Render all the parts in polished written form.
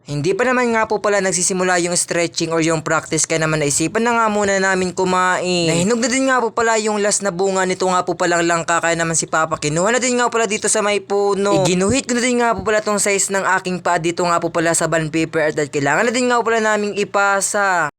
Hindi pa naman nga po pala nagsisimula yung stretching or yung practice kaya naman naisipan na nga muna namin kumain. Nahinog na din nga po pala yung last na bunga nito nga po palang langka kaya naman si Papa kinuha na din nga po pala dito sa may puno. Iginuhit ko na din nga po pala tong size ng aking paa dito nga po pala sa bond paper at kailangan na din nga po pala naming ipasa.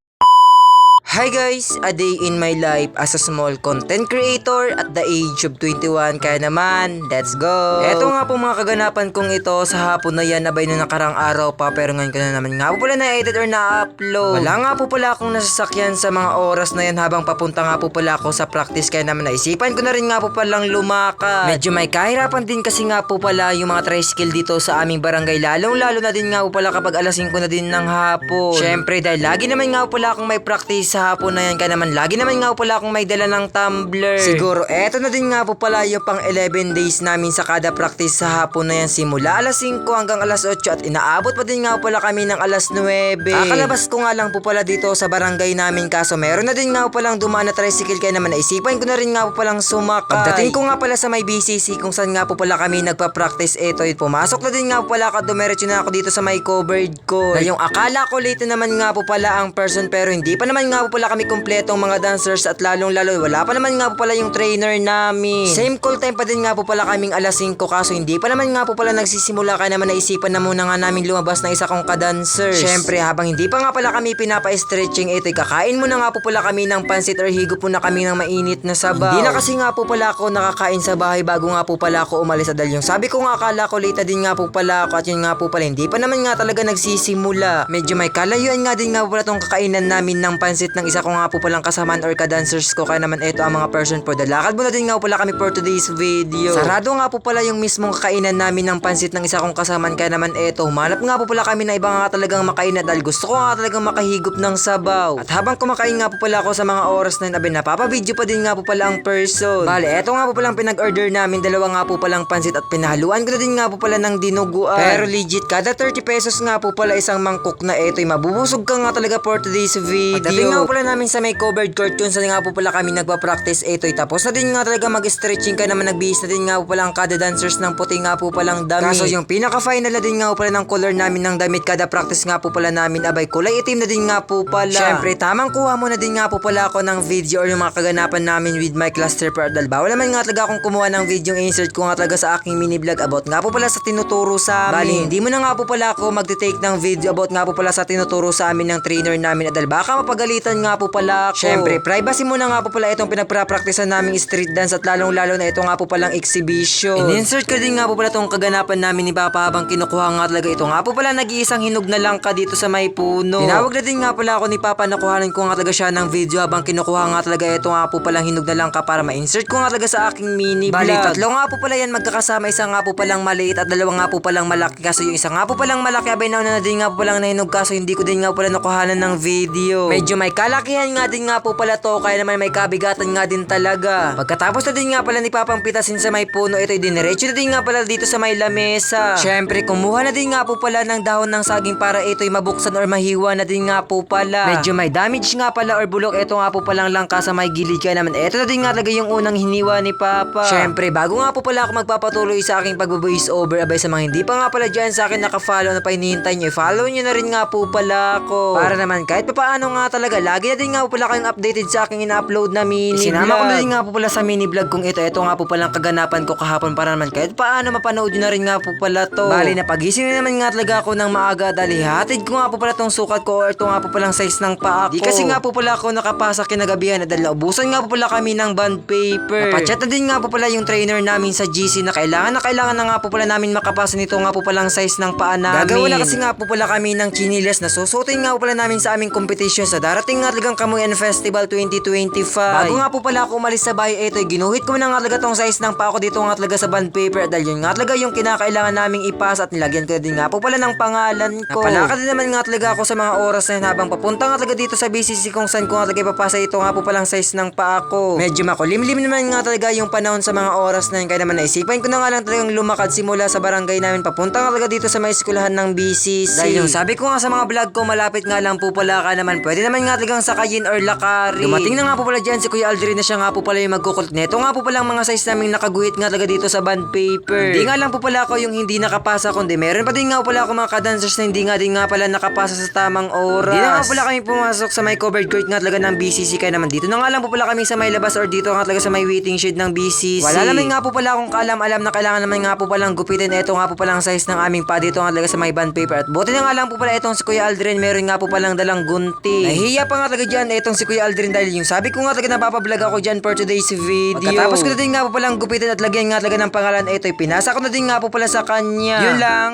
Hi guys! A day in my life as a small content creator at the age of 21 kaya naman, let's go! Eto nga po mga kaganapan kong ito sa hapon na yan abay nung nakarang araw pa pero ngayon ko na naman nga po pala na-edit or na-upload. Wala nga po pala akong nasasakyan sa mga oras na yan habang papunta nga po pala ako sa practice kaya naman naisipan ko na rin nga po palang lumakad. Medyo may kahirapan din kasi nga po pala yung mga tricycle dito sa aming barangay lalong lalo na din nga po pala kapag alas 5 na din ng hapon. Syempre dahil lagi naman nga po pala akong may practice sa hapon na yan kaya naman lagi naman nga po pala akong may dala ng tumbler. Siguro eto na din nga po pala yung pang 11 days namin sa kada practice sa hapon na yan simula alas 5 hanggang alas 8 at inaabot pa din nga po pala kami ng alas 9. Kakalabas ko nga lang po pala dito sa barangay namin kaso meron na din nga po palang dumaan na tricycle kaya naman naisipan ko na rin nga po palang sumakay. Pagdating ko nga pala sa may BCC kung saan nga po pala kami nagpa-practice eto pumasok na din nga po pala ako dumiretso na ako dito sa may covered court. Na yung akala ko late na naman nga po pala ang person pero hindi pa naman nga po pala kami kumpletong mga dancers at lalong lalo wala pa naman nga po pala yung trainer namin. Same call time pa din nga po pala kaming alas 5 kaso hindi pa naman nga po pala nagsisimula kaya naman naisipan na muna nga namin lumabas na isa kong ka-dancers. Syempre habang hindi pa nga pala kami pinapa-stretching ito'y kakain muna nga po pala kami ng pansit or higop muna kami ng mainit na sabaw. Hindi na kasi nga po pala ako nakakain sa bahay bago nga po pala ako umalis dahil yung sabi ko nga akala ko late din nga po pala ako at yun nga po pala hindi pa naman nga talaga nagsisimula. Medyo may kalayuan nga din nga po pala tong kakainan namin ng pansit ng isa ko nga po palang kasamaan or ka-dancers ko kaya naman ito ang mga person for the lakad muna din nga po pala kami for today's video. Sarado nga po pala yung mismong kakainan namin ng pansit ng isa kong kasamaan kaya naman ito humanap nga po pala kami na iba nga talagang makainan dahil gusto ko nga talagang makahigop ng sabaw. At habang kumakain nga po pala ako sa mga oras na yun abay napapabideo pa din nga po pala ang person. Bale eto nga po palang pinag-order namin dalawa nga po palang pansit at pinahaluan ko na din nga po pala ng dinuguan. Pero legit kada 30 pesos nga po pala isang mangkok na ito'y mabubusog ka nga talaga for today's video. Pagdating nga po pala namin sa may covered court kung saan nga po pala kami nagpa-practice ito'y tapos na din nga talaga mag-stretching kaya naman nagbihis na din nga po pala ang kada dancers ng puti nga po palang damit. Kaso yung pinaka-final na din nga po pala ng color namin ng damit kada practice nga po pala namin abay kulay itim na din nga po pala. Syempre tamang kuha mo na din nga po pala ako ng video or yung mga kaganapan namin with my class tripper dahil bawal naman nga talaga akong kumuha ng video yung insert ko nga talaga sa aking mini vlog about nga po pala sa tinuturo sa amin. Bali hindi mo na nga po pala ako magte-take ng video about nga po pala sa tinuturo sa amin ng trainer namin dahil baka mapagalitan nga po pala ako. Syempre privacy muna nga po pala itong pinagpra-practicean naming street dance at lalong lalo na ito nga po palang exhibition. In-insert ko din nga po pala itong kaganapan namin ni Papa habang kinukuha nga talaga ito nga po pala nag-iisang hinog na langka dito sa may puno. Tinawag na din nga pala ako ni Papa na kuhanan ko nga talaga siya ng video habang kinukuha nga talaga ito nga po palang hinog na langka para ma-insert ko nga talaga sa aking mini vlog. Bali tatlo nga po pala yan magkakasama isa nga po palang maliit at dalawa nga po palang malaki kaso yung isa nga po palang malaki abay nauna na din nga po palang nahinog kaso hindi ko din nga po pala nakuhanan ng video. Medyo may kalakihan nga din nga po pala to kaya naman may kabigatan nga din talaga. Pagkatapos na din nga pala ni Papang pitasin sa may puno ito diniretso na din nga pala dito sa may lamesa. Syempre kumuha na din nga po pala ng dahon ng saging para ito'y mabuksan or mahiwa na din nga po pala. Medyo may damage nga pala or bulok ito nga po palang langka sa may gilid kaya naman ito na din nga talaga yung unang hiniwa ni Papa. Syempre bago nga po pala ako magpapatuloy sa aking pag-voice over abay sa mga hindi pa nga pala dyan sa akin naka-follow na pa hinihintay nyo follow nyo na rin nga po pala ako. Para naman kahit papaano nga talaga lagi na din nga po pala kayong updated sa aking ina-upload na mini vlog. Sinama ko na din nga po pala sa mini vlog kung ito nga po palang kaganapan ko kahapon para naman kahit paano mapanood nyo na rin nga po pala to. Bali na pagising na naman nga talaga ako ng maaga dahil hatid ko nga po pala tong sukat ko or ito nga po palang size ng paa ko. Di kasi nga po pala ako nakapasa kinagabihan dahil naubusan nga po pala kami ng bond paper. Napachat na din nga po pala yung trainer namin sa GC na kailangan na nga po pala namin makapasa nito nga po palang size ng paa namin. Gagawa na kasi nga po pala kami ng chinilas na susutin nga po pala namin sa aming competition sa darating nga talagang Kamuyan Festival 2025. Bago nga po pala ako umalis sa bahay ito ginuhit ko na nga talaga tong size ng paa ko dito nga talaga sa bond paper dahil yun nga talaga yung kinakailangan naming ipasa at nilagyan ko din nga po pala ng pangalan ko. Napalakad din naman nga talaga ako sa mga oras na yun habang papunta nga talaga dito sa BCC kung saan ko nga talaga ipapasa ito nga po palang size ng paa ko. Medyo makulimlim naman nga talaga yung panahon sa mga oras na yun kaya naman naisipan ko na nga lang talagang lumakad simula sa barangay namin papunta nga talaga dito sa may eskwelahan ng BCC. Dahil yung sabi ko nga sa mga vlog ko malapit nga lang po pala ka naman pwede naman nga talaga talagang sakayin or lakarin. Dumating na nga po pala dyan si Kuya Aldrin na siya nga po pala yung magkukulit nito nga po pala ang mga size naming nakaguhit nga talaga dito sa bond paper. Hindi nga lang po pala ako yung hindi nakapasa kundi meron pa din nga po pala ako mga kadancers na hindi nga din nga pala nakapasa sa tamang oras. Hindi na nga pala kami pumasok sa may covered court nga talaga ng BCC kaya naman dito na nga lang po pala kami sa may labas or dito nga talaga sa may waiting shed ng BCC. Wala naman nga po pala akong kaalam-alam na kailangan naman nga po palang gupitin. Ito nga po palang size ng aming pa dito nga talaga sa may bond paper. At buti na nga lang po pala itong si Kuya Aldrin meron nga po palang dalang gunting. Nahihiya pa nga talaga dyan itong si Kuya Aldrin dahil yung sabi ko nga talaga napapablog ako dyan for today's video. Pagkatapos ko na din nga po palang gupitin at lagyan nga talaga ng pangalan ito, pinasa ko na din nga po pala sa kanya. Yun lang.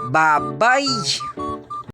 Bye-bye!